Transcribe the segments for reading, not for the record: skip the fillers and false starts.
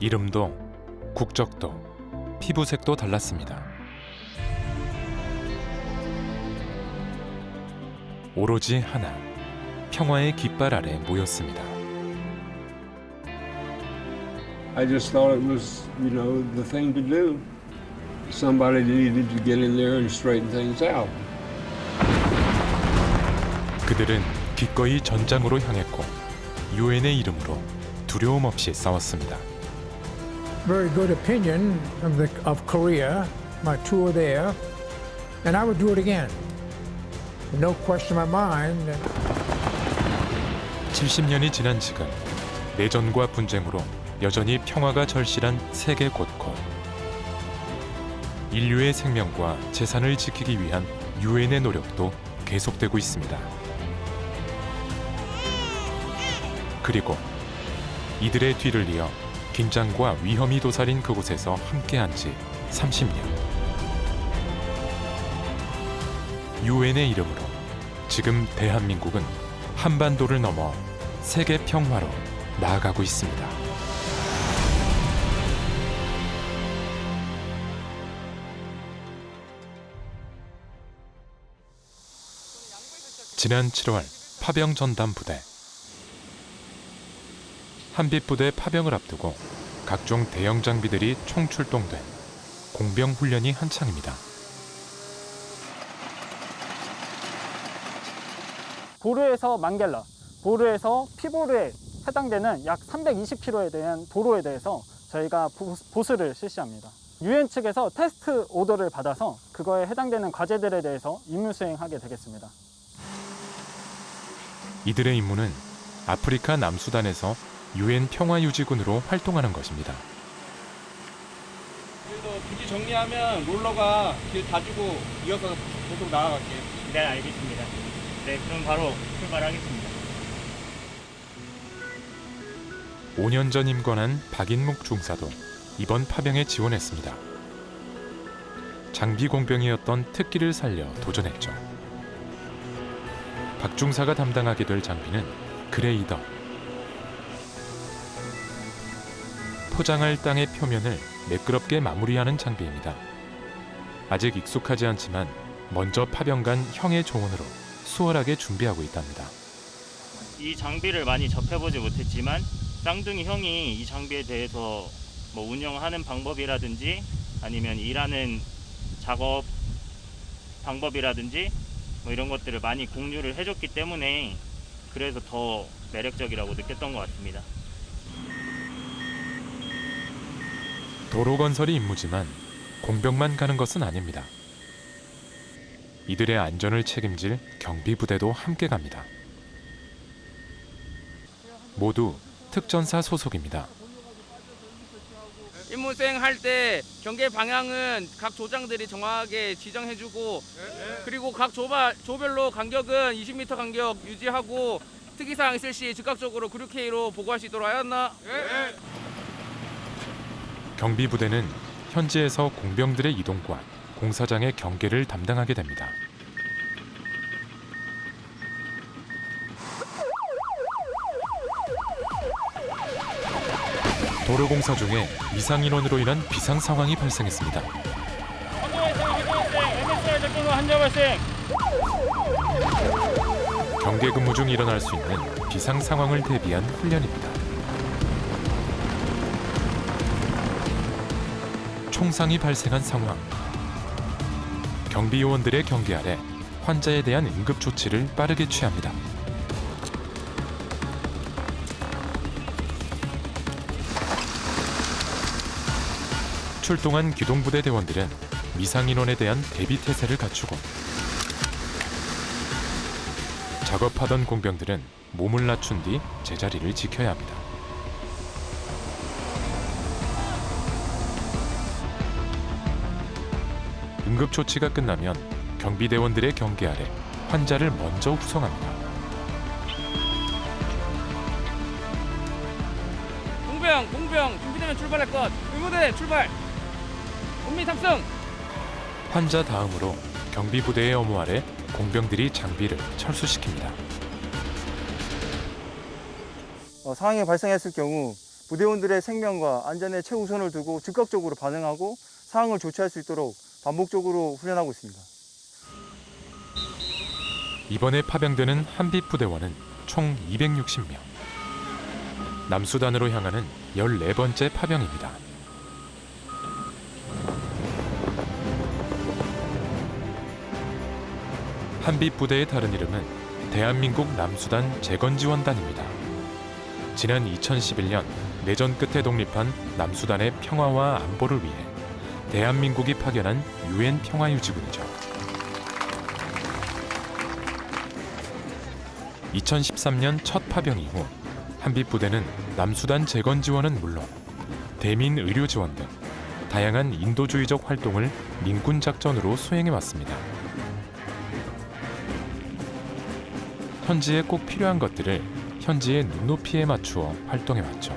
이름도, 국적도, 피부색도 달랐습니다. 오로지 하나, 평화의 깃발 아래 모였습니다. I just thought it was, the thing to do. Somebody needed to get in there and straighten things out. 그들은 기꺼이 전장으로 향했고 유엔의 이름으로 두려움 없이 싸웠습니다. Very good opinion of Korea, my tour there, and I would do it again. No question in my mind. 70년이 지난 지금 내전과 분쟁으로 여전히 평화가 절실한 세계 곳곳. 인류의 생명과 재산을 지키기 위한 유엔의 노력도 계속되고 있습니다. 그리고 이들의 뒤를 이어 긴장과 위험이 도사린 그곳에서 함께한 지 30년. 유엔의 이름으로 지금 대한민국은 한반도를 넘어 세계 평화로 나아가고 있습니다. 지난 7월 파병 전담 부대. 한빛부대 파병을 앞두고 각종 대형 장비들이 총출동된 공병 훈련이 한창입니다. 보르에서 망겔라, 보르에서 피보르에 해당되는 약 320km에 대한 도로에 대해서 저희가 보수를 실시합니다. 유엔 측에서 테스트 오더를 받아서 그거에 해당되는 과제들에 대해서 임무 수행하게 되겠습니다. 이들의 임무는 아프리카 남수단에서 유엔 평화유지군으로 활동하는 것입니다. 그래도 부지 정리하면 롤러가 길 다 주고 이어서 계속 나아갈게요. 네, 알겠습니다. 네, 그럼 바로 출발하겠습니다. 5년 전 임관한 박인묵 중사도 이번 파병에 지원했습니다. 장비 공병이었던 특기를 살려 도전했죠. 박 중사가 담당하게 될 장비는 그레이더. 포장할 땅의 표면을 매끄럽게 마무리하는 장비입니다. 아직 익숙하지 않지만 먼저 파병 간 형의 조언으로 수월하게 준비하고 있답니다. 이 장비를 많이 접해보지 못했지만 쌍둥이 형이 이 장비에 대해서 뭐 운영하는 방법이라든지 아니면 일하는 작업 방법이라든지 뭐 이런 것들을 많이 공유를 해줬기 때문에 그래서 더 매력적이라고 느꼈던 것 같습니다. 도로 건설이 임무지만 공병만 가는 것은 아닙니다. 이들의 안전을 책임질 경비부대도 함께 갑니다. 모두 특전사 소속입니다. 임무 수행할 때 경계 방향은 각 조장들이 정확하게 지정해주고 그리고 각 조별로 간격은 20m 간격 유지하고 특이사항 있을 시 즉각적으로 96K로 보고할 수 있도록 하였나? 경비부대는 현지에서 공병들의 이동과 공사장의 경계를 담당하게 됩니다. 도로 공사 중에 이상 인원으로 인한 비상 상황이 발생했습니다. 환자 발생. 경계 근무 중 일어날 수 있는 비상 상황을 대비한 훈련입니다. 총상이 발생한 상황. 경비 요원들의 경계 아래 환자에 대한 응급 조치를 빠르게 취합니다. 출동한 기동부대 대원들은 미상인원에 대한 대비 태세를 갖추고 작업하던 공병들은 몸을 낮춘 뒤 제자리를 지켜야 합니다. 응급조치가 끝나면 경비대원들의 경계 아래 환자를 먼저 후송합니다. 공병 준비되면 출발할 것. 의무대 출발. 본민 탑승. 환자 다음으로 경비부대의 업무 아래 공병들이 장비를 철수시킵니다. 상황이 발생했을 경우 부대원들의 생명과 안전에 최우선을 두고 즉각적으로 반응하고 상황을 조치할 수 있도록 반복적으로 훈련하고 있습니다. 이번에 파병되는 한빛 부대원은 총 260명. 남수단으로 향하는 14번째 파병입니다. 한빛 부대의 다른 이름은 대한민국 남수단 재건지원단입니다. 지난 2011년 내전 끝에 독립한 남수단의 평화와 안보를 위해 대한민국이 파견한 UN 평화유지군이죠. 2013년 첫 파병 이후 한빛 부대는 남수단 재건 지원은 물론 대민 의료 지원 등 다양한 인도주의적 활동을 민군 작전으로 수행해 왔습니다. 현지에 꼭 필요한 것들을 현지의 눈높이에 맞추어 활동해 왔죠.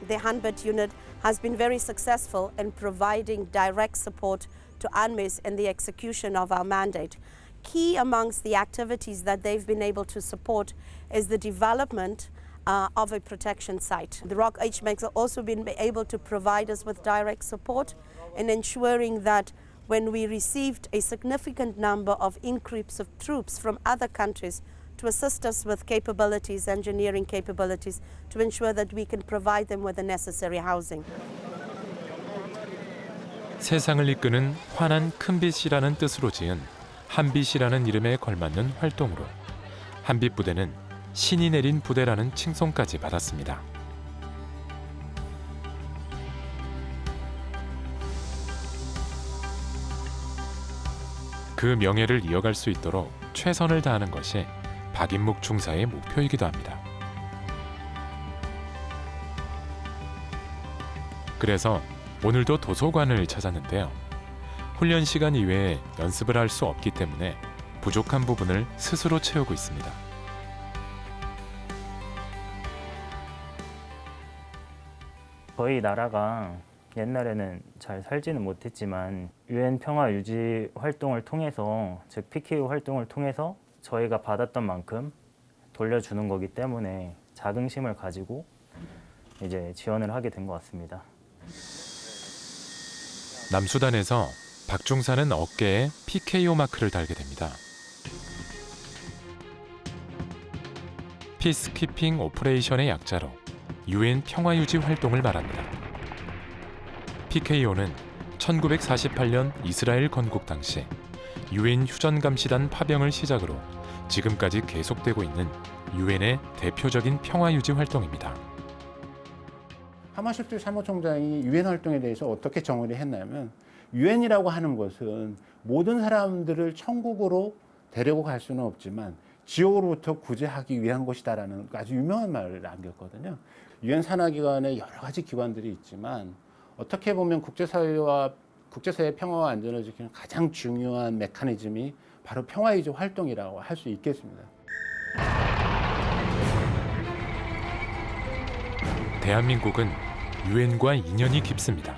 The Hanbit unit has been very successful in providing direct support to UNMISS in the execution of our mandate. Key amongst the activities that they've been able to support is the development of a protection site. The ROC HMEX have also been able to provide us with direct support in ensuring that when we received a significant number of increase of troops from other countries to assist us with capabilities, engineering capabilities, to ensure that we can provide them with the necessary housing. 세상을 이끄는 환한 큰빛이라는 뜻으로 지은 한빛이라는 이름에 걸맞는 활동으로 한빛 부대는 신이 내린 부대라는 칭송까지 받았습니다. 그 명예를 이어갈 수 있도록 최선을 다하는 것이 박인묵 중사의 목표이기도 합니다. 그래서 오늘도 도서관을 찾았는데요. 훈련 시간 이외에 연습을 할 수 없기 때문에 부족한 부분을 스스로 채우고 있습니다. 저희 나라가 옛날에는 잘 살지는 못했지만 UN 평화 유지 활동을 통해서, 즉 PKO 활동을 통해서 저희가 받았던 만큼 돌려주는 거기 때문에 자긍심을 가지고 이제 지원을 하게 된 것 같습니다. 남수단에서 박중사는 어깨에 PKO 마크를 달게 됩니다. 피스키핑 오퍼레이션의 약자로 UN 평화유지 활동을 말합니다. PKO는 1948년 이스라엘 건국 당시 UN 휴전감시단 파병을 시작으로 지금까지 계속되고 있는 UN의 대표적인 평화유지 활동입니다. 하마슈트 사무총장이 UN 활동에 대해서 어떻게 정의를 했냐면 UN이라고 하는 것은 모든 사람들을 천국으로 데리고 갈 수는 없지만 지옥으로부터 구제하기 위한 것이다라는 아주 유명한 말을 남겼거든요. UN 산하기관에 여러 가지 기관들이 있지만 어떻게 보면 국제사회의 평화와 안전을 지키는 가장 중요한 메커니즘이 바로 평화유지 활동이라고 할 수 있겠습니다. 대한민국은 UN과 인연이 깊습니다.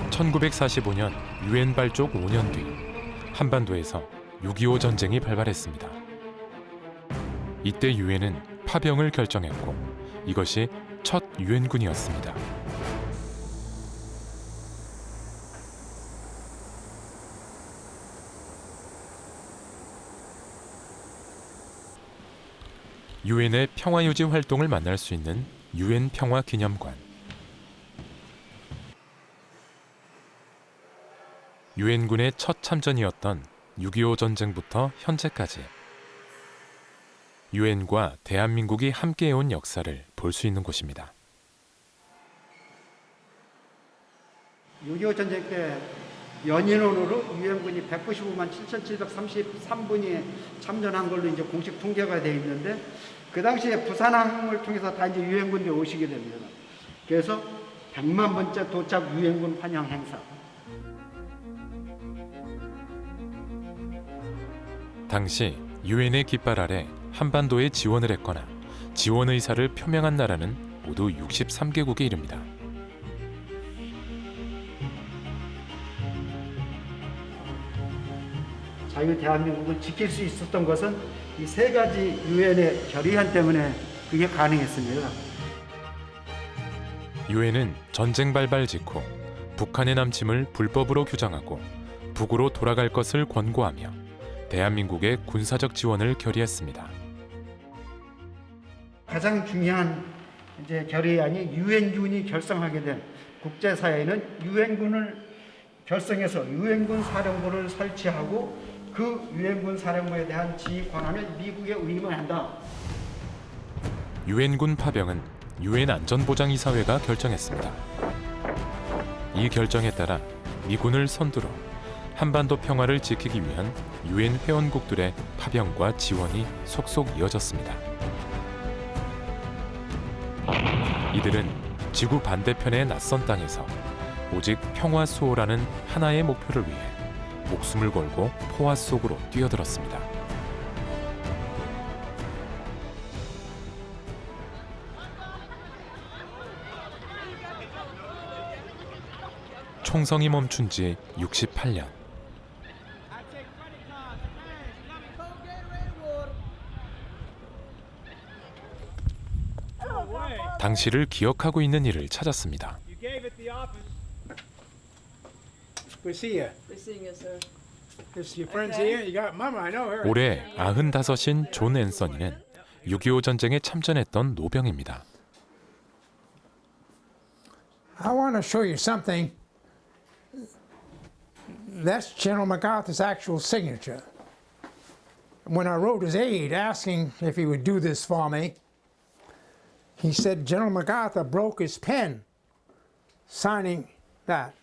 1945년 UN 발족 5년 뒤 한반도에서 6.25 전쟁이 발발했습니다. 이때 UN은 파병을 결정했고 이것이 첫 UN군이었습니다. UN의 평화유지 활동을 만날 수 있는 UN 평화기념관. UN군의 첫 참전이었던 6.25 전쟁부터 현재까지 UN과 대한민국이 함께해온 역사를 볼 수 있는 곳입니다. 6.25 전쟁 때 연인원으로 유엔군이 195만 7,733분이 참전한 걸로 이제 공식 통계가 되어 있는데 그 당시에 부산항을 통해서 다 이제 유엔군들이 오시게 됩니다. 그래서 100만 번째 도착 유엔군 환영 행사. 당시 UN의 깃발 아래 한반도에 지원을 했거나 지원 의사를 표명한 나라는 모두 63개국에 이릅니다. 자유 대한민국을 지킬 수 있었던 것은 이 세 가지 유엔의 결의안 때문에 그게 가능했습니다. 유엔은 전쟁 발발 직후 북한의 남침을 불법으로 규정하고 북으로 돌아갈 것을 권고하며 대한민국의 군사적 지원을 결의했습니다. 가장 중요한 이제 결의안이 유엔군이 결성하게 된 국제사회는 유엔군을 결성해서 유엔군 사령부를 설치하고 그 유엔군 사령부에 대한 지휘 권한을 미국에 의무한다. 유엔군 파병은 유엔 안전보장이사회가 결정했습니다. 이 결정에 따라 미군을 선두로 한반도 평화를 지키기 위한 유엔 회원국들의 파병과 지원이 속속 이어졌습니다. 이들은 지구 반대편의 낯선 땅에서 오직 평화 수호라는 하나의 목표를 위해 목숨을 걸고 포화 속으로 뛰어들었습니다. 총성이 멈춘 지 68년. 당시를 기억하고 있는 이를 찾았습니다. Good to see you. Good seeing you, sir. This your friends here? You got Mama, I know her. 올해 95인 존 앤서니는 6.25 전쟁에 참전했던 노병입니다. I want to show you something. That's General MacArthur's actual signature. When I wrote his aide asking if he would do this for me, he said General MacArthur broke his pen signing that.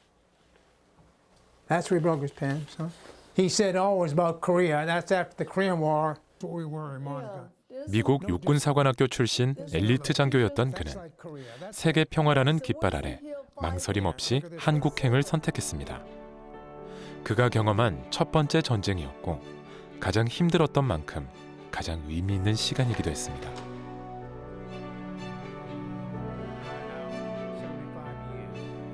That's where he broke his pen. So he said, "Oh, it was about Korea. That's after the Korean War." That's what we were in Monica. 미국 육군사관학교 출신 엘리트 장교였던 그는 세계 평화라는 깃발 아래 망설임 없이 한국행을 선택했습니다. 그가 경험한 첫 번째 전쟁이었고 가장 힘들었던 만큼 가장 의미 있는 시간이기도 했습니다.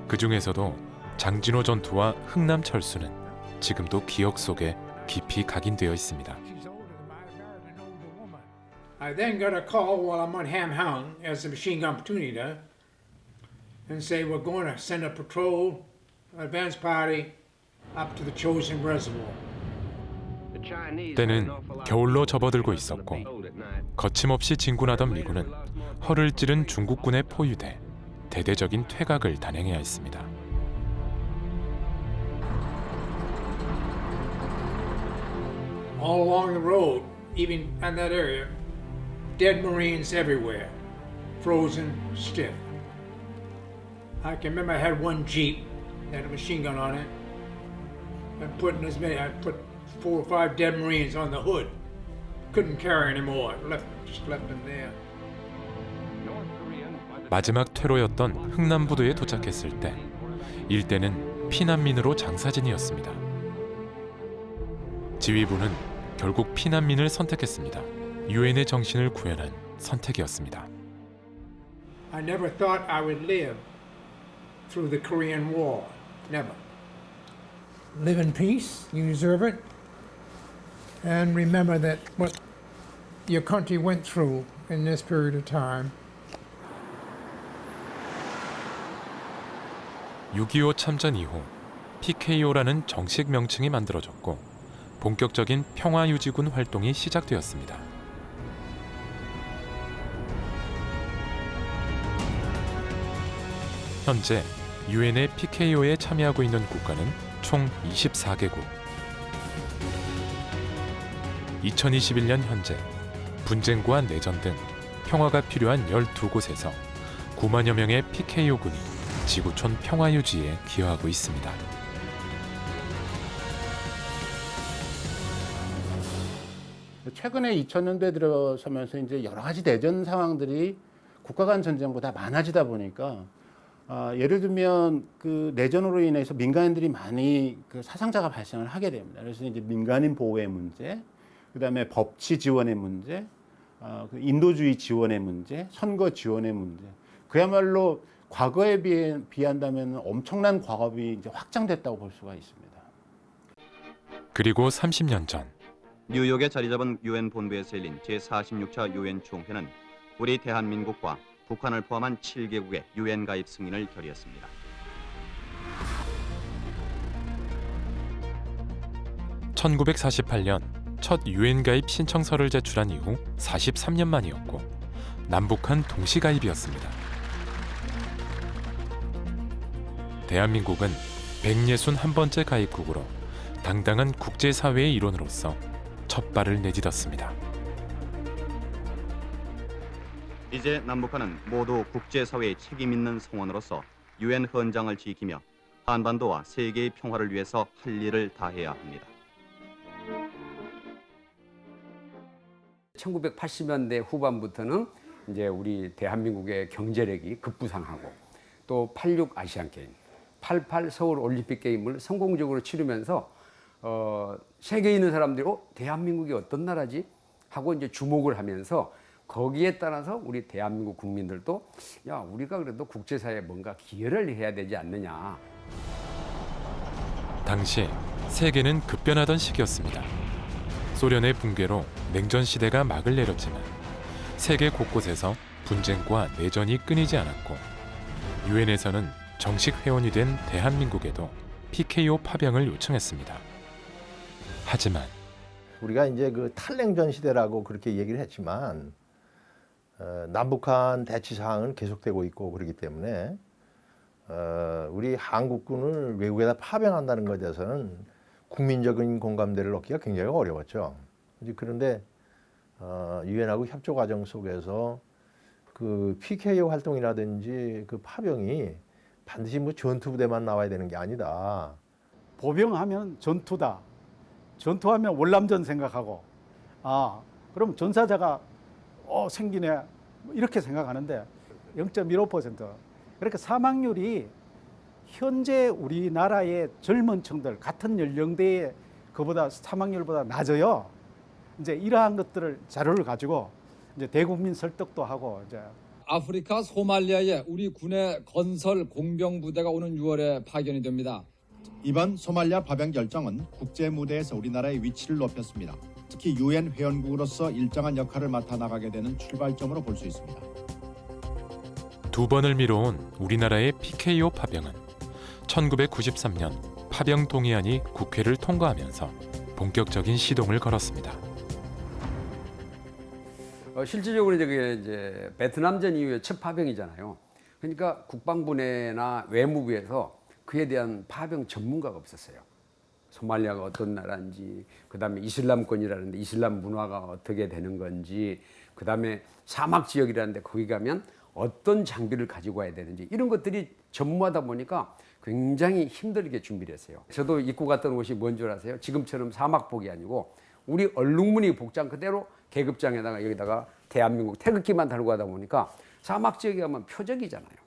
그 중에서도 장진호 전투와 흥남 철수는 지금도 기억 속에 깊이 각인되어 있습니다. I then got a call while I'm on Ham Hound as a machine gun platoon leader and say we're going to send a patrol advance party up to the Chosin Reservoir. 때는 겨울로 접어들고 있었고 거침없이 진군하던 미군은 허를 찌른 중국군의 포위돼 대대적인 퇴각을 단행해야 했습니다. All along the road, even in that area, dead Marines everywhere, frozen stiff. I can remember I had one Jeep that had a machine gun on it. I put 4 or 5 dead Marines on the hood. Couldn't carry anymore. Just left them there. 마지막 퇴로였던 흥남부두에 도착했을 때 일대는 피난민으로 장사진이었습니다. 지휘부는 결국 피난민을 선택했습니다. 유엔의 정신을 구현한 선택이었습니다. I never thought I would live through the Korean War. Never. Live in peace, you deserve it. And remember that what your country went through in this period of time. 6.25 참전 이후 PKO라는 정식 명칭이 만들어졌고 본격적인 평화유지군 활동이 시작되었습니다. 현재 유엔의 PKO에 참여하고 있는 국가는 총 24개국. 2021년 현재 분쟁과 내전 등 평화가 필요한 12곳에서 9만여 명의 PKO군이 지구촌 평화 유지에 기여하고 있습니다. 최근에 2000년대 들어서면서 이제 여러 가지 내전 상황들이 국가 간 전쟁보다 많아지다 보니까 예를 들면 그 내전으로 인해서 민간인들이 많이 그 사상자가 발생을 하게 됩니다. 그래서 이제 민간인 보호의 문제, 그다음에 법치 지원의 문제, 인도주의 지원의 문제, 선거 지원의 문제. 그야말로 과거에 비한다면 엄청난 과업이 이제 확장됐다고 볼 수가 있습니다. 그리고 30년 전 뉴욕에 자리 잡은 유엔 본부에서 열린 제46차 유엔 총회는 우리 대한민국과 북한을 포함한 7개국의 유엔 가입 승인을 결의했습니다. (1948년) 첫 유엔 가입 신청서를 제출한 이후 43년 만이었고 남북한 동시 가입이었습니다. 대한민국은 161번째 가입국으로 당당한 국제사회의 일원으로서 첫 발을 내딛었습니다. 이제 남북한은 모두 국제사회의 책임 있는 성원으로서 유엔 헌장을 지키며 한반도와 세계의 평화를 위해서 할 일을 다해야 합니다. 1980년대 후반부터는 이제 우리 대한민국의 경제력이 급부상하고 또 86 아시안 게임, 88 서울 올림픽 게임을 성공적으로 치르면서 세계에 있는 사람들이 대한민국이 어떤 나라지 하고 이제 주목을 하면서 거기에 따라서 우리 대한민국 국민들도 야, 우리가 그래도 국제사회에 뭔가 기여를 해야 되지 않느냐. 당시 세계는 급변하던 시기였습니다. 소련의 붕괴로 냉전 시대가 막을 내렸지만 세계 곳곳에서 분쟁과 내전이 끊이지 않았고 유엔에서는 정식 회원이 된 대한민국에도 PKO 파병을 요청했습니다. 하지만 우리가 이제 그 탈냉전 시대라고 그렇게 얘기를 했지만 남북한 대치 상황은 계속되고 있고 그렇기 때문에 우리 한국군을 외국에다 파병한다는 것에 대해서는 국민적인 공감대를 얻기가 굉장히 어려웠죠. 그런데 유엔하고 협조 과정 속에서 그 PKO 활동이라든지 그 파병이 반드시 뭐 전투부대만 나와야 되는 게 아니다. 보병하면 전투다. 전투하면 월남전 생각하고 그럼 전사자가 생기네 이렇게 생각하는데 0.15%. 그러니까 사망률이 현재 우리나라의 젊은 층들 같은 연령대의 그보다 사망률보다 낮아요. 이제 이러한 것들을 자료를 가지고 이제 대국민 설득도 하고 이제 아프리카 소말리아에 우리 군의 건설 공병 부대가 오는 6월에 파견이 됩니다. 이번 소말리아 파병 결정은 국제 무대에서 우리나라의 위치를 높였습니다. 특히 유엔 회원국으로서 일정한 역할을 맡아 나가게 되는 출발점으로 볼 수 있습니다. 두 번을 미뤄온 우리나라의 PKO 파병은 1993년 파병 동의안이 국회를 통과하면서 본격적인 시동을 걸었습니다. 실질적으로 이제 베트남전 이후에 첫 파병이잖아요. 그러니까 국방부내나 외무부에서 그에 대한 파병 전문가가 없었어요. 소말리아가 어떤 나라인지, 그다음에 이슬람권이라는데 이슬람 문화가 어떻게 되는 건지, 그다음에 사막 지역이라는데 거기 가면 어떤 장비를 가지고 와야 되는지 이런 것들이 전무하다 보니까 굉장히 힘들게 준비를 했어요. 저도 입고 갔던 옷이 뭔 줄 아세요? 지금처럼 사막복이 아니고 우리 얼룩무늬 복장 그대로 계급장에다가 여기다가 대한민국 태극기만 달고 가다 보니까 사막 지역에 가면 표적이잖아요.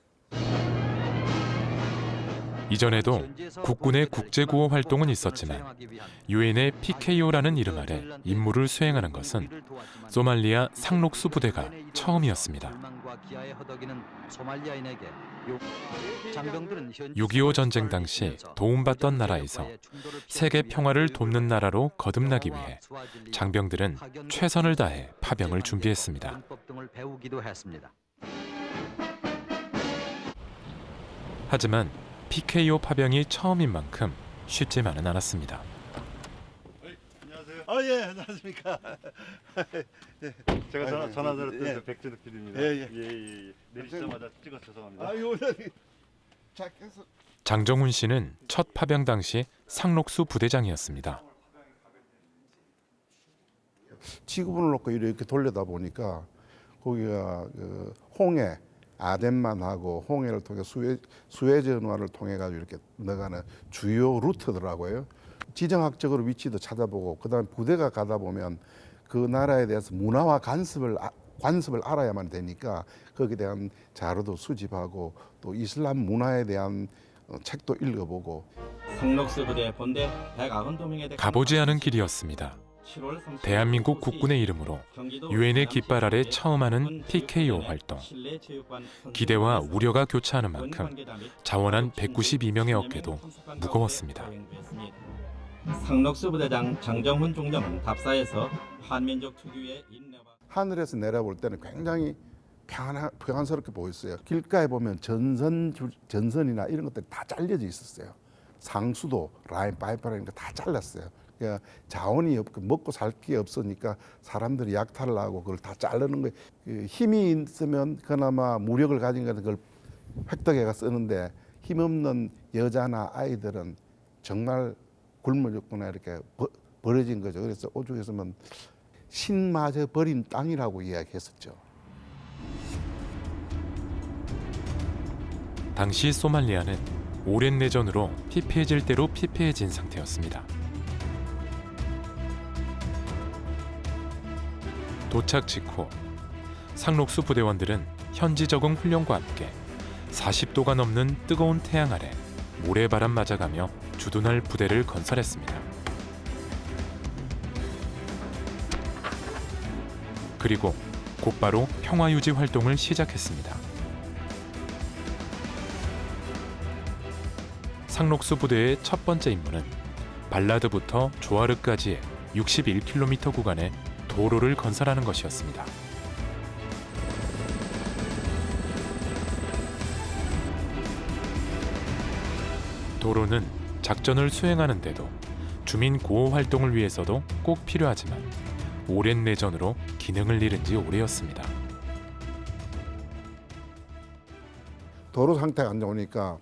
이전에도 국군의 국제구호 활동은 있었지만 유엔의 PKO라는 이름 아래 임무를 수행하는 것은 소말리아 상록수 부대가 처음이었습니다. 6.25 전쟁 당시 도움받던 나라에서 세계 평화를 돕는 나라로 거듭나기 위해 장병들은 최선을 다해 파병을 준비했습니다. 하지만 PKO 파병이 처음인 만큼 쉽지만은 않았습니다. 안녕하세요. 예, 안녕하십니까. 제가 전화 드렸던 백준욱 PD입니다. 예. 내리시자마자 찍어 죄송합니다. 장정훈 씨는 첫 파병 당시 상록수 부대장이었습니다. 지구본을 놓고 이렇게 돌려다 보니까 거기가 그 홍해 아덴만 하고 홍해를 통해 수에즈 운하를 통해 가지고 이렇게 나가는 주요 루트더라고요. 지정학적으로 위치도 찾아보고 그다음에 부대가 가다 보면 그 나라에 대해서 문화와 관습을 알아야만 되니까 거기에 대한 자료도 수집하고 또 이슬람 문화에 대한 책도 읽어보고. 상록수 부대 본대 192명에 가보지 않은 길이었습니다. 대한민국 국군의 이름으로 유엔의 깃발 아래 처음 하는 PKO 활동. 기대와 우려가 교차하는 만큼 자원한 192명의 어깨도 무거웠습니다. 상록수 부대장 장정훈 중령은 답사에서 한민족 특유의 인내와 하늘에서 내려볼 때는 굉장히 평안스럽게 보였어요. 길가에 보면 전선이나 이런 것들이 다 잘려져 있었어요. 상수도 라인 파이프라는 거 다 잘랐어요. 그러니까 자원이 없고 먹고 살 게 없으니까 사람들이 약탈을 하고 그걸 다 자르는 거예요. 힘이 있으면 그나마 무력을 가진 것은 그걸 획득해가 쓰는데 힘없는 여자나 아이들은 정말 굶어 죽거나 이렇게 버려진 거죠. 그래서 오죽했으면 신마저 버린 땅이라고 이야기했었죠. 당시 소말리아는 오랜 내전으로 피폐해질 대로 피폐해진 상태였습니다. 도착 직후 상록수 부대원들은 현지 적응 훈련과 함께 40도가 넘는 뜨거운 태양 아래 모래바람 맞아가며 주둔할 부대를 건설했습니다. 그리고 곧바로 평화유지 활동을 시작했습니다. 상록수 부대의 첫 번째 임무는 발라드부터 조아르까지의 61km 구간에 도로를 건설하는 것이었습니다. 도로는 작전을 수행하는 데도 주민 구호 활동을 위해서도 꼭 필요하지만 오랜 내전으로 기능을 잃은 지 오래였습니다. 도로 상태가 안 좋으니까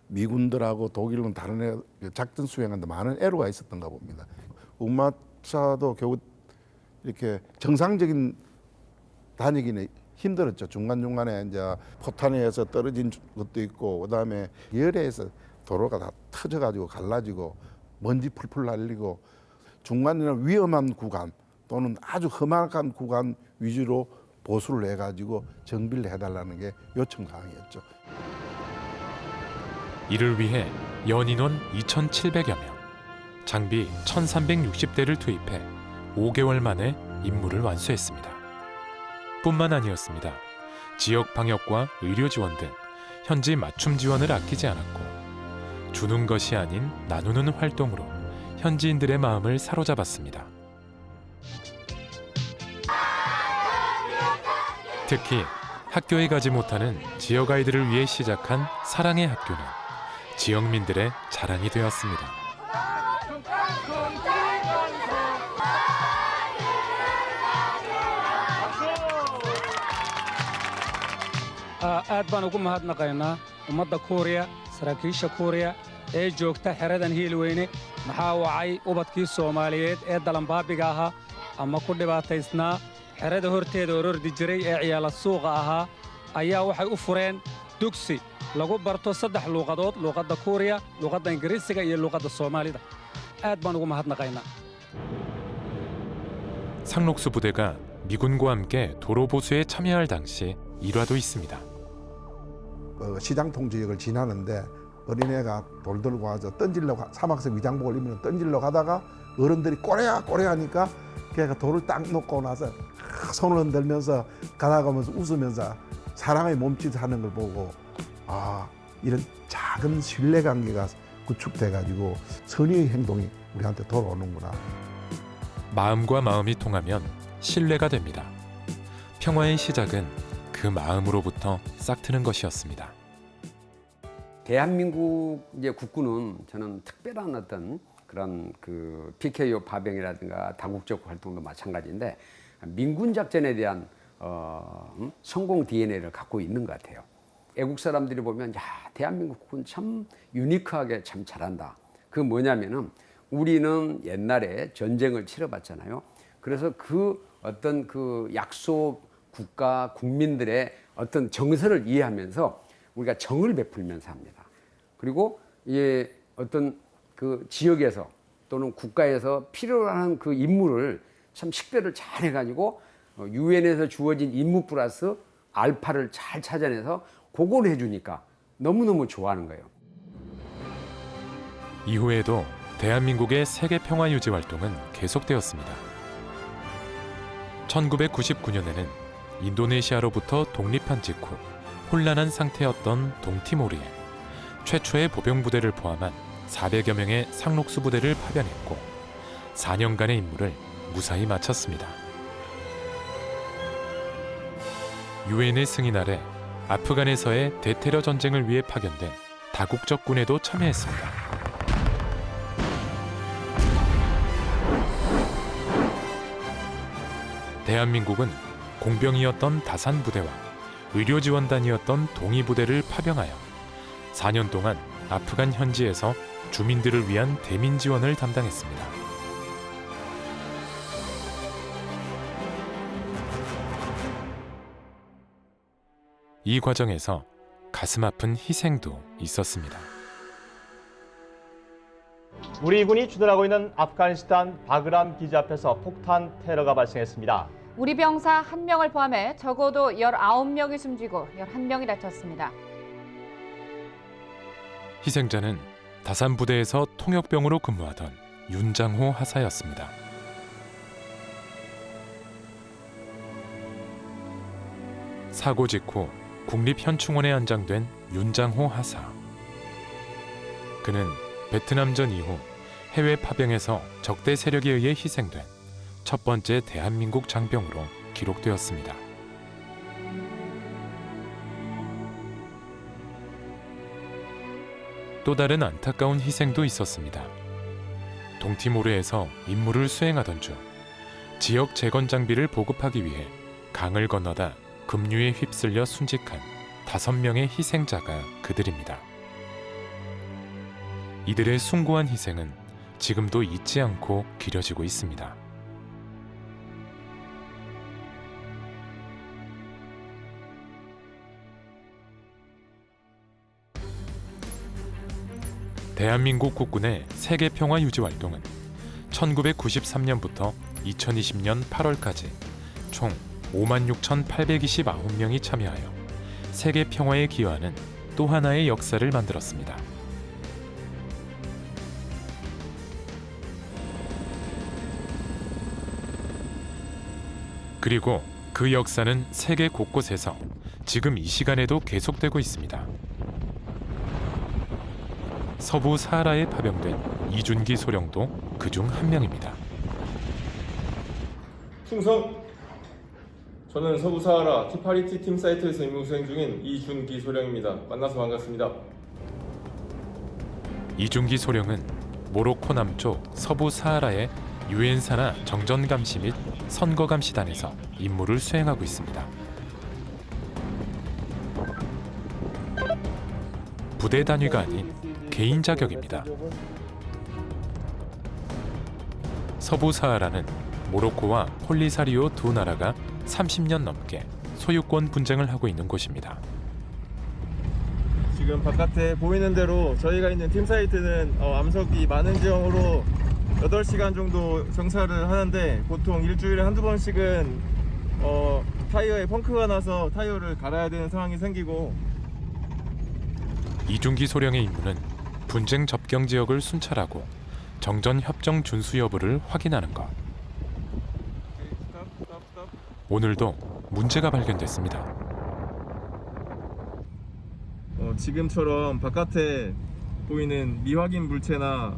미군들하고 독일군 다른 작전 수행하는데 많은 애로가 있었던가 봅니다. 운마차도 겨우 이렇게 정상적인 다니기는 힘들었죠. 중간중간에 이제 포탄에서 떨어진 것도 있고 그다음에 열에서 도로가 다 터져가지고 갈라지고 먼지 풀풀 날리고 중간에는 위험한 구간 또는 아주 험악한 구간 위주로 보수를 해가지고 정비를 해달라는 게 요청 사항이었죠. 이를 위해 연인원 2,700여 명, 장비 1,360대를 투입해 5개월 만에 임무를 완수했습니다. 뿐만 아니었습니다. 지역 방역과 의료 지원 등 현지 맞춤 지원을 아끼지 않았고 주는 것이 아닌 나누는 활동으로 현지인들의 마음을 사로잡았습니다. 특히 학교에 가지 못하는 지역 아이들을 위해 시작한 사랑의 학교는 지역민들의 자랑이 되었습니다. aad baan ugu mahadnaqaynaa ummadda kuuriya saraakiisha kuuriya ee joogta xeradan hiilweyne maxaa wacay ubadkii soomaaliyeed ee dalanbaabiga ahaa ama ku dhibaataysnaa xerada horteeda orordi jiray ee ciyaala suuqa ahaa ayaa waxay u fureen dugsi lagu barto 3 luuqadood luuqadda kuuriya luuqadda ingiriisiga iyo luuqadda soomaalida aad baan ugu mahadnaqaynaa. 상록수 부대가 미군과 함께 도로 보수에 참여할 당시 일화도 있습니다. 시장통 지역을 지나는데 어린애가 돌 들고 와서 던지려고 사막색 위장복을 입으면 던지려고 하다가 어른들이 꼬레야 하니까 걔가 돌을 딱 놓고 나서 손을 흔들면서 가다가면서 웃으면서 사람의 몸짓하는 걸 보고 아 이런 작은 신뢰관계가 구축돼가지고 선의의 행동이 우리한테 돌아오는구나. 마음과 마음이 통하면 신뢰가 됩니다. 평화의 시작은 그 마음으로부터 싹트는 것이었습니다. 대한민국 이제 국군은 저는 특별한 어떤 그런 그 PKO 파병이라든가 다국적 활동도 마찬가지인데 민군 작전에 대한 성공 DNA를 갖고 있는 것 같아요. 애국 사람들이 보면 야 대한민국 국군 참 유니크하게 참 잘한다. 그 뭐냐면은 우리는 옛날에 전쟁을 치러봤잖아요. 그래서 그 어떤 그 약소 국가 국민들의 어떤 정서를 이해하면서 우리가 정을 베풀면서 합니다. 그리고 이 어떤 그 지역에서 또는 국가에서 필요로 하는 그 임무를 참 식별을 잘 해가지고 유엔에서 주어진 임무 플러스 알파를 잘 찾아내서 그걸 해주니까 너무너무 좋아하는 거예요. 이후에도 대한민국의 세계 평화 유지 활동은 계속되었습니다. 1999년에는 인도네시아로부터 독립한 직후 혼란한 상태였던 동티모르에 최초의 보병 부대를 포함한 400여 명의 상록수 부대를 파병했고 4년간의 임무를 무사히 마쳤습니다. 유엔의 승인 아래 아프간에서의 대테러 전쟁을 위해 파견된 다국적 군에도 참여했습니다. 대한민국은 공병이었던 다산 부대와 의료지원단이었던 동이 부대를 파병하여 4년 동안 아프간 현지에서 주민들을 위한 대민 지원을 담당했습니다. 이 과정에서 가슴 아픈 희생도 있었습니다. 우리 군이 주둔하고 있는 아프가니스탄 바그람 기지 앞에서 폭탄 테러가 발생했습니다. 우리 병사 1명을 포함해 적어도 19명이 숨지고 11명이 다쳤습니다. 희생자는 다산 부대에서 통역병으로 근무하던 윤장호 하사였습니다. 사고 직후 국립현충원에 안장된 윤장호 하사. 그는 베트남전 이후 해외 파병에서 적대 세력에 의해 희생된 첫 번째 대한민국 장병으로 기록되었습니다. 또 다른 안타까운 희생도 있었습니다. 동티모르에서 임무를 수행하던 중 지역 재건 장비를 보급하기 위해 강을 건너다 급류에 휩쓸려 순직한 5명의 희생자가 그들입니다. 이들의 숭고한 희생은 지금도 잊지 않고 기려지고 있습니다. 대한민국 국군의 세계 평화 유지 활동은 1993년부터 2020년 8월까지 총 56,829명이 참여하여 세계 평화에 기여하는 또 하나의 역사를 만들었습니다. 그리고 그 역사는 세계 곳곳에서 지금 이 시간에도 계속되고 있습니다. 서부 사하라에 파병된 이준기 소령도 그중 한 명입니다. 충성! 저는 서부 사하라 티파리티 팀 사이트에서 임무 수행 중인 이준기 소령입니다. 만나서 반갑습니다. 이준기 소령은 모로코 남쪽 서부 사하라의 유엔 산하 정전 감시 및 선거 감시단에서 임무를 수행하고 있습니다. 부대 단위가 아닌 개인 자격입니다. 서부 사하라는 모로코와 폴리사리오 두 나라가 30년 넘게 소유권 분쟁을 하고 있는 곳입니다. 지금 바깥에 보이는 대로 저희가 있는 팀 사이트는 암석이 많은 지형으로 8시간 정도 정찰을 하는데 보통 일주일에 한두 번씩은 타이어에 펑크가 나서 타이어를 갈아야 되는 상황이 생기고 이준기 소령의 임무는 분쟁 접경 지역을 순찰하고 정전 협정 준수 여부를 확인하는 것. 오늘도 문제가 발견됐습니다. 지금처럼 바깥에 보이는 미확인 물체나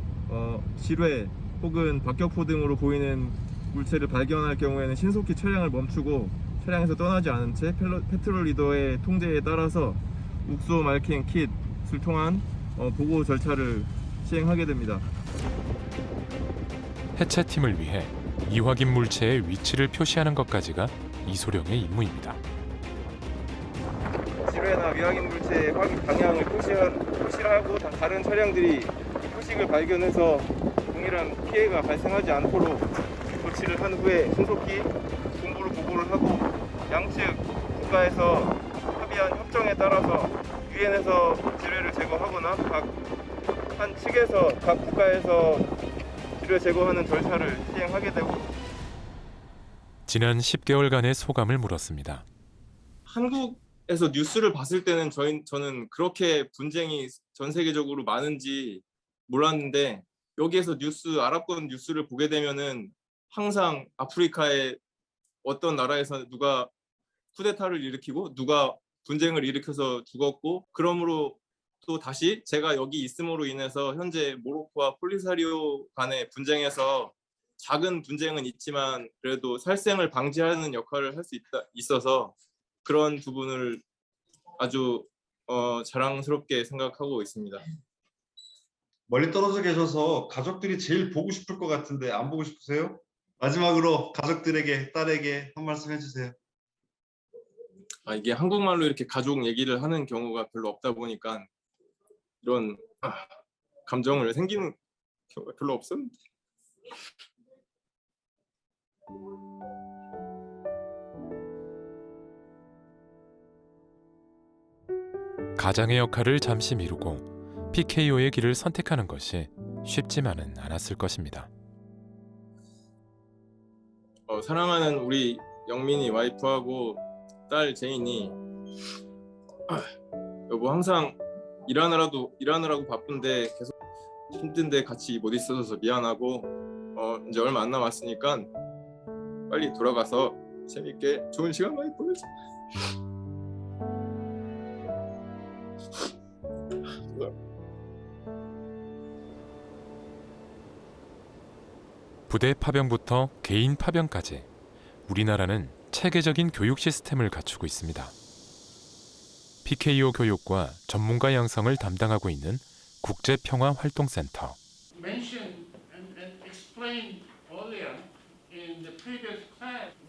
실외 혹은 박격포 등으로 보이는 물체를 발견할 경우에는 신속히 차량을 멈추고 차량에서 떠나지 않은 채 페트롤 리더의 통제에 따라서 욱소 마킹 킷을 통한 보고 절차를 시행하게 됩니다. 해체팀을 위해 미확인 물체의 위치를 표시하는 것까지가 이소령의 임무입니다. 실외나 미확인 물체의 확인 방향을 표시를 하고 다른 차량들이 표식을 발견해서 동일한 피해가 발생하지 않도록 조치를 한 후에 신속히 본부로 보고를 하고 양측 국가에서 합의한 협정에 따라서 유엔에서 지뢰를 제거하거나 한 측에서 각 국가에서 지뢰 제거하는 절차를 시행하게 되고 지난 10개월간의 소감을 물었습니다. 한국에서 뉴스를 봤을 때는 저는 그렇게 분쟁이 전 세계적으로 많은지 몰랐는데 여기에서 아랍권 뉴스를 보게 되면은 항상 아프리카의 어떤 나라에서 누가 쿠데타를 일으키고 누가 분쟁을 일으켜서 죽었고 그러므로 또 다시 제가 여기 있음으로 인해서 현재 모로코와 폴리사리오 간의 분쟁에서 작은 분쟁은 있지만 그래도 살생을 방지하는 역할을 할 수 있어서 그런 부분을 아주 자랑스럽게 생각하고 있습니다. 멀리 떨어져 계셔서 가족들이 제일 보고 싶을 것 같은데 안 보고 싶으세요? 마지막으로 가족들에게, 딸에게 한 말씀 해주세요. 이게 한국말로 이렇게 가족 얘기를 하는 경우가 별로 없다 보니까 이런 감정을 생기는 경우가 별로 없었는데. 가장의 역할을 잠시 미루고 PKO의 길을 선택하는 것이 쉽지만은 않았을 것입니다. 사랑하는 우리 영민이 와이프하고 딸 제인이 여보 항상 일하느라고 바쁜데 계속 힘든데 같이 못 있어서 미안하고 이제 얼마 안 남았으니까 빨리 돌아가서 재밌게 좋은 시간 많이 보내자. 부대 파병부터 개인 파병까지 우리나라는 체계적인 교육 시스템을 갖추고 있습니다. PKO 교육과 전문가 양성을 담당하고 있는 국제평화활동센터.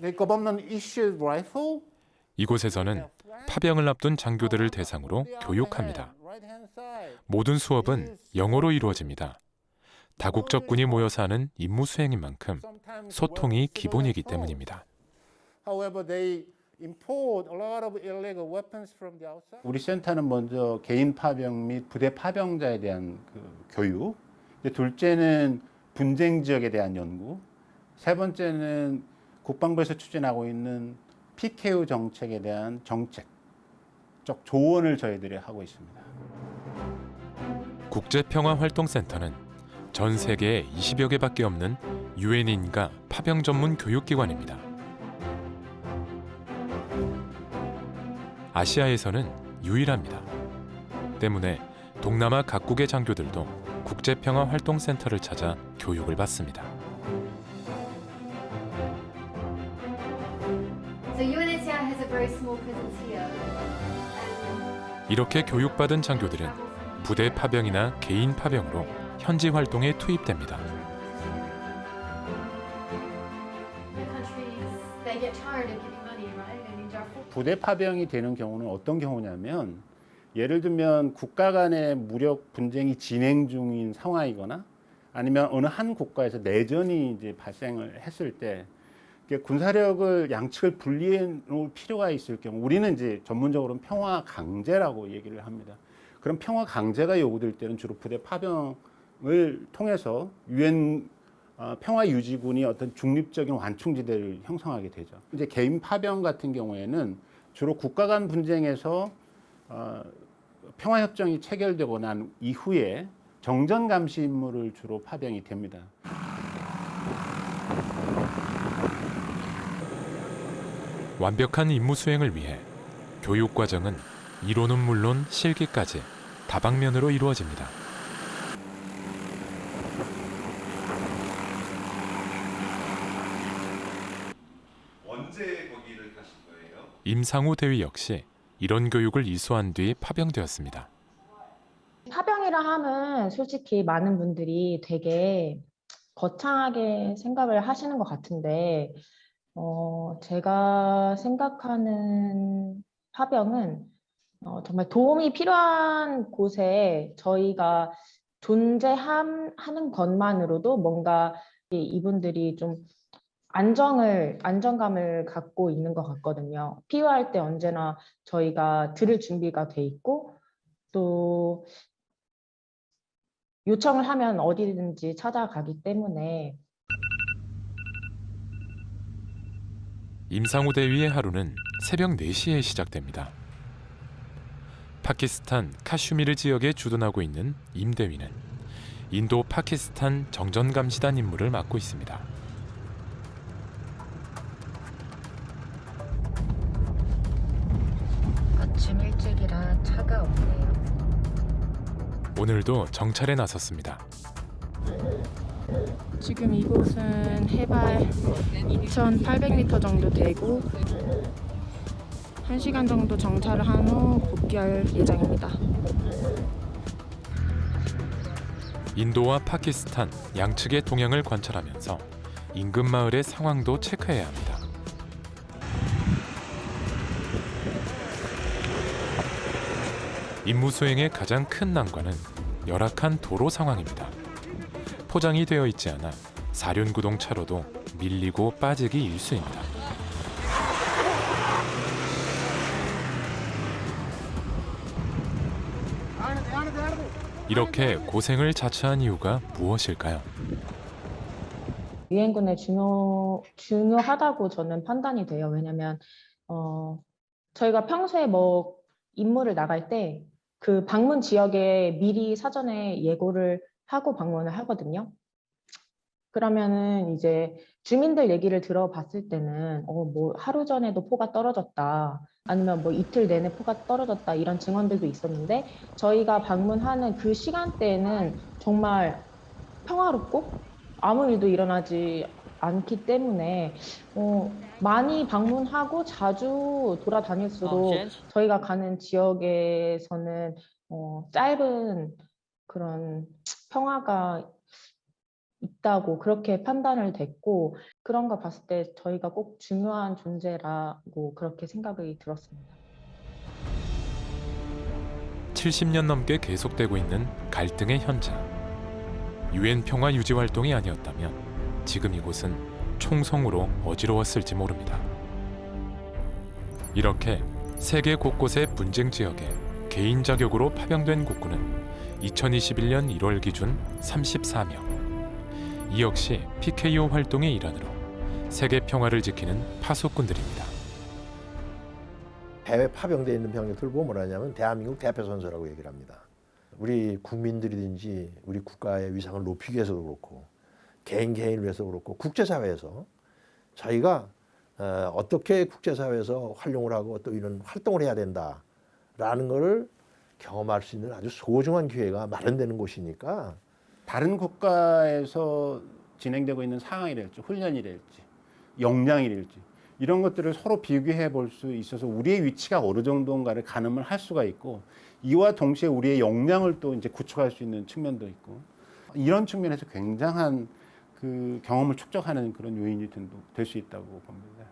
The government issued rifle. 이곳에서는 파병을 앞둔 장교들을 대상으로 교육합니다. 모든 수업은 영어로 이루어집니다. 다국적군이 모여서 하는 임무 수행인 만큼 소통이 기본이기 때문입니다. 우리 센터는 먼저 개인 파병 및 부대 파병자에 대한 교육, 둘째는 분쟁 지역에 대한 연구, 세 번째는 국방부에서 추진하고 있는 PKO 정책에 대한 정책적 조언을 저희들이 하고 있습니다. 국제평화활동센터는 전 세계에 20여 개밖에 없는 유엔인가 파병 전문 교육기관입니다. 아시아에서는 유일합니다. 때문에 동남아 각국의 장교들도 국제평화활동센터를 찾아 교육을 받습니다. 이렇게 교육받은 장교들은 부대 파병이나 개인 파병으로 현지 활동에 투입됩니다. 부대 파병이 되는 경우는 어떤 경우냐면 예를 들면 국가 간의 무력 분쟁이 진행 중인 상황이거나 아니면 어느 한 국가에서 내전이 이제 발생을 했을 때 군사력을 양측을 분리해 놓을 필요가 있을 경우 우리는 이제 전문적으로는 평화 강제라고 얘기를 합니다. 그럼 평화 강제가 요구될 때는 주로 부대 파병을 통해서 유엔 평화 유지군이 어떤 중립적인 완충지대를 형성하게 되죠. 이제 개인 파병 같은 경우에는 주로 국가 간 분쟁에서 평화 협정이 체결되고 난 이후에 정전 감시 임무를 주로 파병이 됩니다. 완벽한 임무 수행을 위해 교육 과정은 이론은 물론 실기까지 다방면으로 이루어집니다. 언제 거기를 가신 거예요? 임상우 대위 역시 이런 교육을 이수한 뒤 파병되었습니다. 파병이라 하면 솔직히 많은 분들이 되게 거창하게 생각을 하시는 것 같은데 제가 생각하는 파병은 정말 도움이 필요한 곳에 저희가 존재하는 것만으로도 뭔가 이분들이 좀 안정감을 갖고 있는 것 같거든요. 필요할 때 언제나 저희가 들을 준비가 돼 있고 또 요청을 하면 어디든지 찾아가기 때문에. 임상우 대위의 하루는 새벽 4시에 시작됩니다. 파키스탄 카슈미르 지역에 주둔하고 있는 임 대위는 인도 파키스탄 정전감시단 임무를 맡고 있습니다. 아침 일찍이라 차가 없네요. 오늘도 정찰에 나섰습니다. 지금 이곳은 해발 2,800m 정도 되고 1시간 정도 정찰을 한 후 복귀할 예정입니다. 인도와 파키스탄 양측의 동향을 관찰하면서 인근 마을의 상황도 체크해야 합니다. 임무 수행의 가장 큰 난관은 열악한 도로 상황입니다. 포장이 되어 있지 않아 사륜구동 차로도 밀리고 빠지기 일쑤입니다. 이렇게 고생을 자처한 이유가 무엇일까요? 유엔군에 중요하다고 저는 판단이 돼요. 왜냐면 저희가 평소에 뭐 임무를 나갈 때 그 방문 지역에 미리 사전에 예고를 하고 방문을 하거든요. 그러면은 이제 주민들 얘기를 들어봤을 때는 뭐 하루 전에도 포가 떨어졌다. 아니면 뭐 이틀 내내 포가 떨어졌다 이런 증언들도 있었는데 저희가 방문하는 그 시간대에는 정말 평화롭고 아무 일도 일어나지 않기 때문에 많이 방문하고 자주 돌아다닐수록 저희가 가는 지역에서는 짧은 그런 평화가 있다고 그렇게 판단을 됐고 그런 거 봤을 때 저희가 꼭 중요한 존재라고 그렇게 생각이 들었습니다. 70년 넘게 계속되고 있는 갈등의 현장. 유엔 평화 유지 활동이 아니었다면 지금 이곳은 총성으로 어지러웠을지 모릅니다. 이렇게 세계 곳곳의 분쟁 지역에 개인 자격으로 파병된 국군은 2021년 1월 기준 34명. 이 역시 PKO 활동의 일환으로 세계 평화를 지키는 파수꾼들입니다. 해외 파병되어 있는 병력들을 보면 뭐라 하냐면 대한민국 대표선수라고 얘기를 합니다. 우리 국민들이든지 우리 국가의 위상을 높이기 위해서도 그렇고 개인을 위해서 그렇고 국제사회에서 저희가 어떻게 국제사회에서 활용을 하고 또 이런 활동을 해야 된다라는 것을 경험할 수 있는 아주 소중한 기회가 마련되는 곳이니까 다른 국가에서 진행되고 있는 상황이랄지 훈련이랄지 역량이랄지 이런 것들을 서로 비교해 볼 수 있어서 우리의 위치가 어느 정도인가를 가늠을 할 수가 있고 이와 동시에 우리의 역량을 또 이제 구축할 수 있는 측면도 있고 이런 측면에서 굉장한 그 경험을 축적하는 그런 요인이 될 수 있다고 봅니다.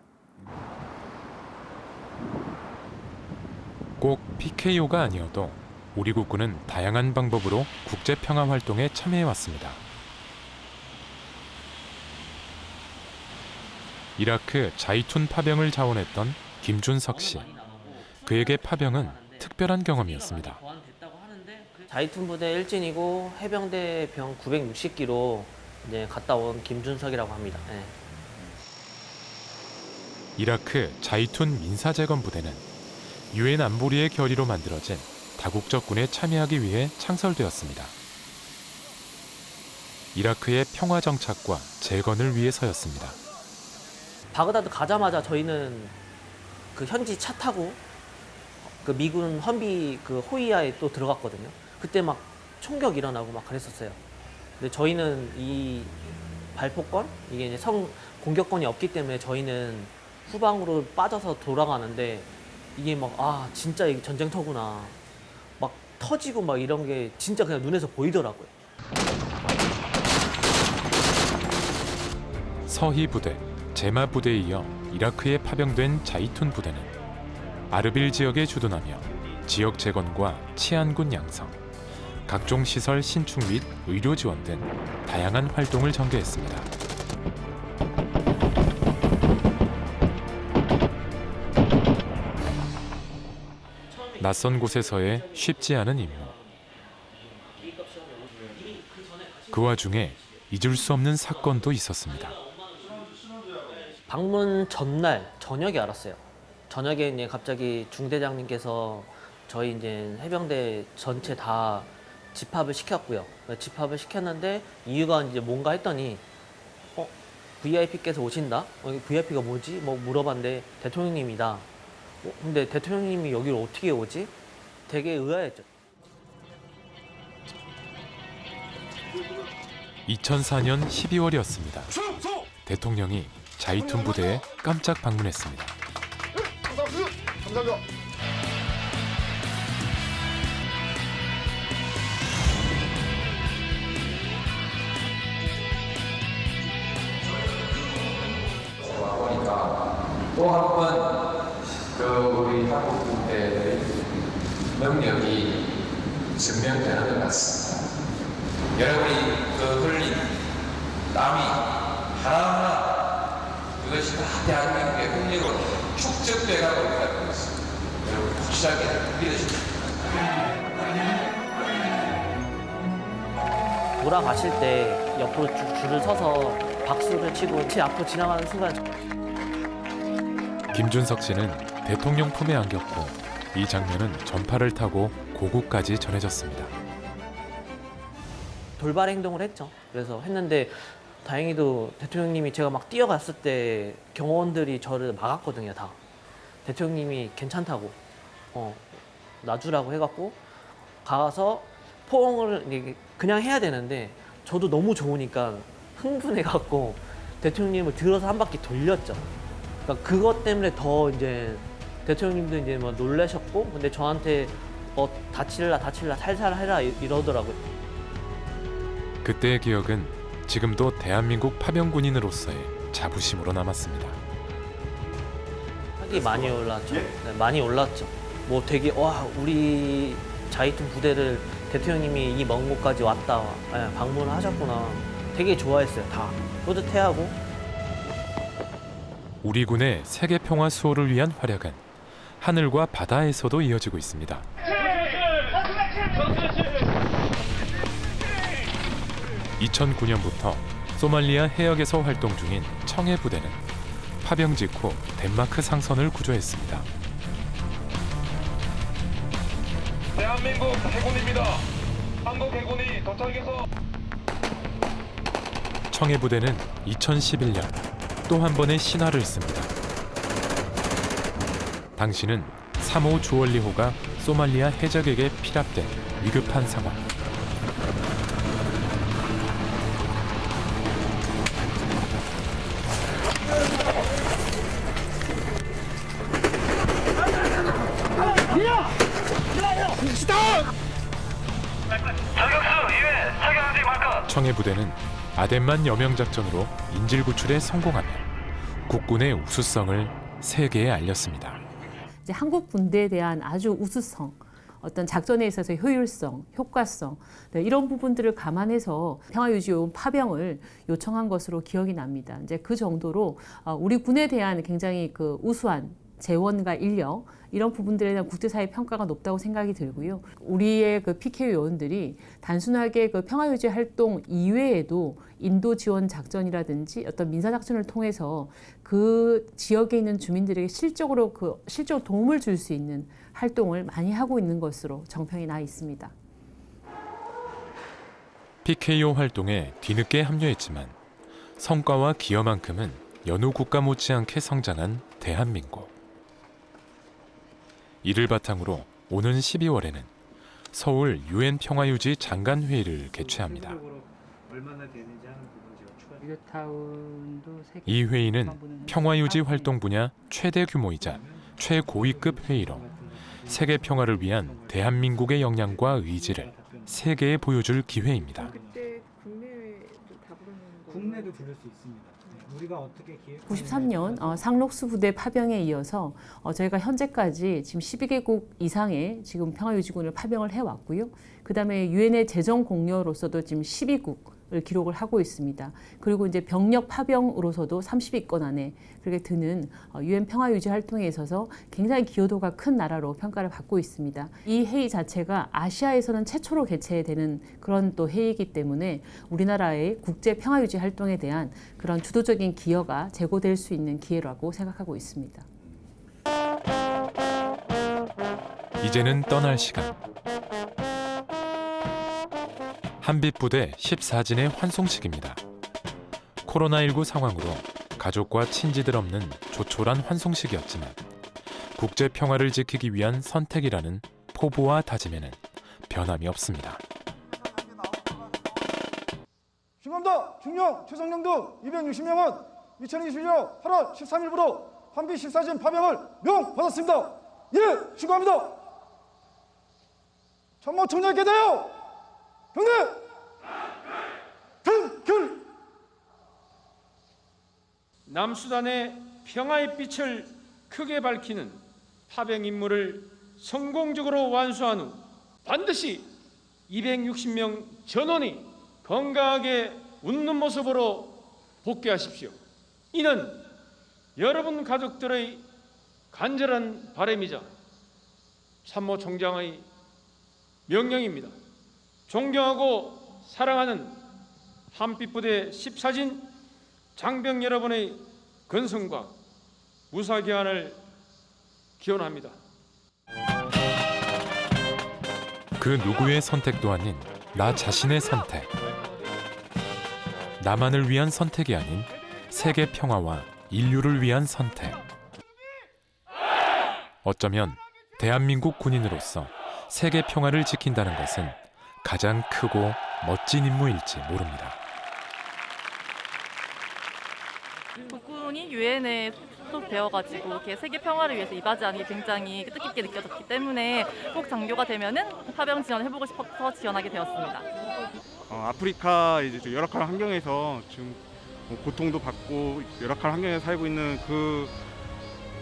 꼭 PKO가 아니어도 우리 국군은 다양한 방법으로 국제 평화 활동에 참여해 왔습니다. 이라크 자이툰 파병을 자원했던 김준석 씨. 그에게 파병은 특별한 경험이었습니다. 자이툰 부대 1진이고 해병대 병 960기로 이제 갔다 온 김준석이라고 합니다. 네. 이라크 자이툰 민사재건 부대는 유엔 안보리의 결의로 만들어진 다국적군에 참여하기 위해 창설되었습니다. 이라크의 평화 정착과 재건을 위해서였습니다. 바그다드 가자마자 저희는 그 현지 차 타고 그 미군 험비 그 호위아에 또 들어갔거든요. 그때 막 총격 일어나고 막 그랬었어요. 근데 저희는 이 발포권 이게 이제 공격권이 없기 때문에 저희는 후방으로 빠져서 돌아가는데 이게 막 진짜 이게 전쟁터구나 막 터지고 막 이런 게 진짜 그냥 눈에서 보이더라고요. 서희 부대, 제마 부대에 이어 이라크에 파병된 자이툰 부대는 아르빌 지역에 주둔하며 지역 재건과 치안군 양성, 각종 시설 신축 및 의료 지원 등 다양한 활동을 전개했습니다. 낯선 곳에서의 쉽지 않은 임무. 그 와중에 잊을 수 없는 사건도 있었습니다. 방문 전날 저녁에 알았어요. 저녁에 이제 갑자기 중대장님께서 저희 이제 해병대 전체 다 집합을 시켰고요. 집합을 시켰는데 이유가 이제 뭔가 했더니 VIP께서 오신다? VIP가 뭐지? 뭐 물어봤는데 대통령님이다. 근데 대통령님이 여기를 어떻게 오지? 되게 의아했죠. (2004년 12월이었습니다) 대통령이 자이툰 부대에 깜짝 방문했습니다. 감사합니다. 와보니까 또 한 번 그 우리 한국 군대의 능력이 증명되는 것 같습니다. 여러분이 그 흘린 땀이 하나하나 그것이 다 대한민국의 국력으로 축적돼가고 있다는 것을 여러분 확실하게 믿으십시오. 돌아가실 때 옆으로 줄을 서서 박수를 치고 제 앞으로 지나가는 순간 김준석 씨는 대통령 품에 안겼고 이 장면은 전파를 타고 고국까지 전해졌습니다. 돌발 행동을 했죠. 그래서 했는데 다행히도 대통령님이 제가 막 뛰어갔을 때 경호원들이 저를 막았거든요. 다. 대통령님이 괜찮다고 놔주라고 해갖고 가서 포옹을 그냥 해야 되는데 저도 너무 좋으니까 흥분해갖고 대통령님을 들어서 한 바퀴 돌렸죠. 그러니까 그것 때문에 더 이제 대통령님도 이제 뭐 놀라셨고, 근데 저한테 다칠라 살살 해라 이러더라고요. 그때의 기억은 지금도 대한민국 파병군인으로서의 자부심으로 남았습니다. 학이 많이 올랐죠. 네, 많이 올랐죠. 뭐 되게 와 우리 자이툰 부대를 대통령님이 이 먼 곳까지 왔다 방문을 하셨구나. 되게 좋아했어요. 다 뿌듯해하고. 우리 군의 세계 평화 수호를 위한 활약은 하늘과 바다에서도 이어지고 있습니다. 2009년부터 소말리아 해역에서 활동 중인 청해 부대는 파병 직후 덴마크 상선을 구조했습니다. 대한민국 해군입니다. 한국 해군이 도착해서 청해 부대는 2011년 또 한 번의 신화를 씁니다. 당시는 3호 주얼리호가 소말리아 해적에게 피랍된 위급한 상황. 청해 부대는 아덴만 여명 작전으로 인질 구출에 성공하며 국군의 우수성을 세계에 알렸습니다. 이제 한국 군대에 대한 아주 우수성, 어떤 작전에 있어서 효율성, 효과성 이런 부분들을 감안해서 평화유지요원 파병을 요청한 것으로 기억이 납니다. 이제 그 정도로 우리 군에 대한 굉장히 그 우수한 재원과 인력 이런 부분들에 대한 국제사회 평가가 높다고 생각이 들고요. 우리의 그 PKU 요원들이 단순하게 그 평화유지 활동 이외에도 인도 지원 작전이라든지 어떤 민사 작전을 통해서 그 지역에 있는 주민들에게 실적으로 도움을 줄 수 있는 활동을 많이 하고 있는 것으로 정평이 나 있습니다. PKO 활동에 뒤늦게 합류했지만 성과와 기여만큼은 여느 국가 못지않게 성장한 대한민국. 이를 바탕으로 오는 12월에는 서울 UN 평화유지 장관회의를 개최합니다. 이 회의는 평화유지 활동 분야 최대 규모이자 최고위급 회의로 세계 평화를 위한 대한민국의 역량과 의지를 세계에 보여줄 기회입니다. 국내도 부를 수 있습니다. 우리가 어떻게 93년 상록수 부대 파병에 이어서 저희가 현재까지 지금 12개국 이상의 지금 평화유지군을 파병을 해왔고요. 그다음에 유엔의 재정 공여로서도 지금 12국을 기록을 하고 있습니다. 그리고 이제 병력 파병으로서도 30위권 안에 그렇게 드는 유엔 평화유지 활동에 있어서 굉장히 기여도가 큰 나라로 평가를 받고 있습니다. 이 회의 자체가 아시아에서는 최초로 개최되는 그런 또 회의이기 때문에 우리나라의 국제 평화유지 활동에 대한 그런 주도적인 기여가 제고될 수 있는 기회라고 생각하고 있습니다. 이제는 떠날 시간. 한빛부대 14진의 환송식입니다. 코로나19 상황으로 가족과 친지들 없는 조촐한 환송식이었지만 국제 평화를 지키기 위한 선택이라는 포부와 다짐에는 변함이 없습니다. 중함다, 중령, 최성령 등 260명은 2021년 8월 13일부로 환비 실사진 파병을 명받았습니다. 예, 신고합니다. 참모총장께 대하여 경례 등결. 남수단의 평화의 빛을 크게 밝히는 파병 임무를 성공적으로 완수한 후 반드시 260명 전원이 건강하게 웃는 모습으로 복귀하십시오. 이는 여러분 가족들의 간절한 바람이자 참모총장의 명령입니다. 존경하고 사랑하는 한빛부대 14진 장병 여러분의 건승과 무사기한을 기원합니다. 그 누구의 선택도 아닌 나 자신의 선택. 나만을 위한 선택이 아닌 세계 평화와 인류를 위한 선택. 어쩌면 대한민국 군인으로서 세계 평화를 지킨다는 것은 가장 크고 멋진 임무일지 모릅니다. 국군이 유엔에 소속되어가지고 이렇게 세계 평화를 위해서 이바지하는 게 굉장히 뜻깊게 느껴졌기 때문에 꼭 장교가 되면은 파병 지원해보고 싶어서 지원하게 되었습니다. 아프리카 이제 열악한 환경에서 지금 고통도 받고 열악한 환경에서 살고 있는 그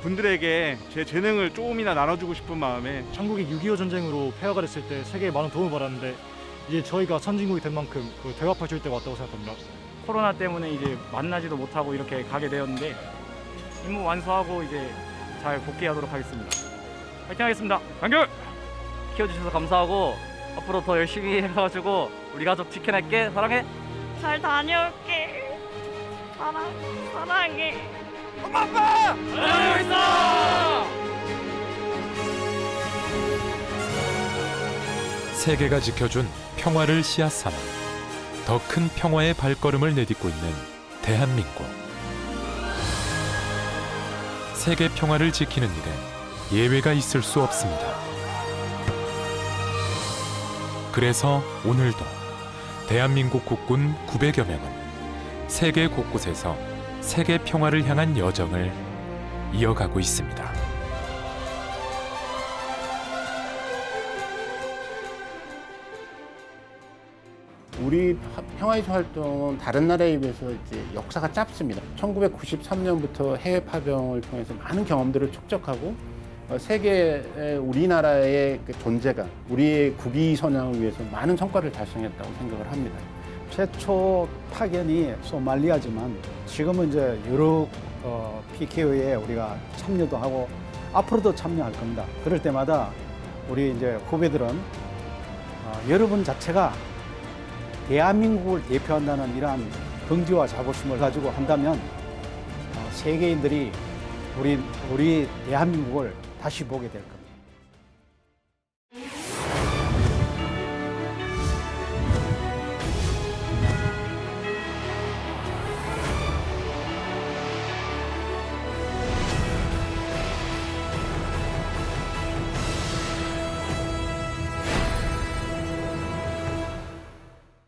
분들에게 제 재능을 조금이나 나눠주고 싶은 마음에 한국이 6.25 전쟁으로 폐허가 됐을 때 세계에 많은 도움을 받았는데 이제 저희가 선진국이 된 만큼 그 대갚아 줄 때가 왔다고 생각합니다. 코로나 때문에 이제 만나지도 못하고 이렇게 가게 되었는데 임무 완수하고 이제 잘 복귀하도록 하겠습니다. 파이팅 하겠습니다. 강결! 키워주셔서 감사하고 앞으로 더 열심히 해가지고 우리 가족 지켜낼게. 사랑해. 잘 다녀올게. 사랑해. 엄마 아빠! 사랑하고 있어! 세계가 지켜준 평화를 씨앗 삼아 더 큰 평화의 발걸음을 내딛고 있는 대한민국. 세계 평화를 지키는 일에 예외가 있을 수 없습니다. 그래서 오늘도 대한민국 국군 900여 명은 세계 곳곳에서 세계 평화를 향한 여정을 이어가고 있습니다. 우리 평화유지 활동은 다른 나라에 비해서 이제 역사가 짧습니다. 1993년부터 해외 파병을 통해서 많은 경험들을 축적하고 세계의 우리나라의 존재가 우리의 국위 선양을 위해서 많은 성과를 달성했다고 생각을 합니다. 최초 파견이 소말리아지만 지금은 이제 여러 PKO에 우리가 참여도 하고 앞으로도 참여할 겁니다. 그럴 때마다 우리 이제 후배들은 여러분 자체가 대한민국을 대표한다는 이러한 긍지와 자부심을 가지고 한다면 세계인들이 우리 대한민국을 다시 보게 될 겁니다.